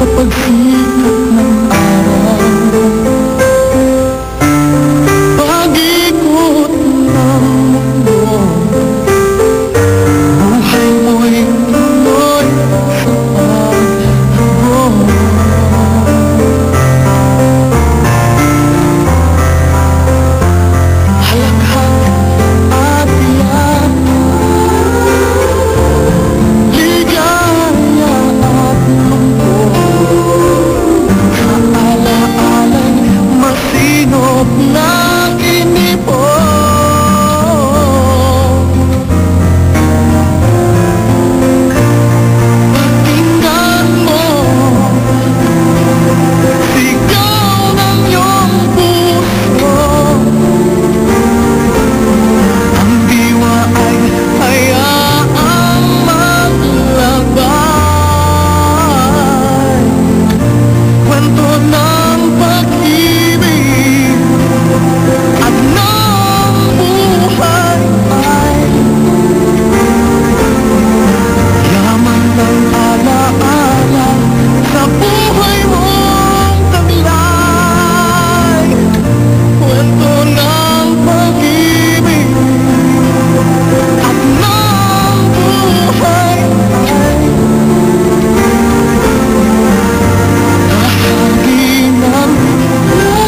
sa pagsikat ng araw, pag-ikot ng mundo, buhay mo'y tuloy sa paglago. Halakhak at tiyak, ligaya at lungkot, sa ala-alay masinop ng inipon. Pakinggan mo, sigaw ng iyong puso, ang diwa ay hayaang maglabay. Kwento ng pag-ibig at ng buhay ay yaman ng ala-ala sa buhay mong taglay. Kwento ng pag-ibig at ng buhay ay kahaginan ng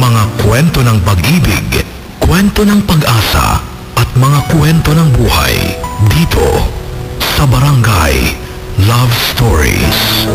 Mga kwento ng pag-ibig, kwento ng pag-asa, at mga kwento ng buhay dito sa Barangay Love Stories.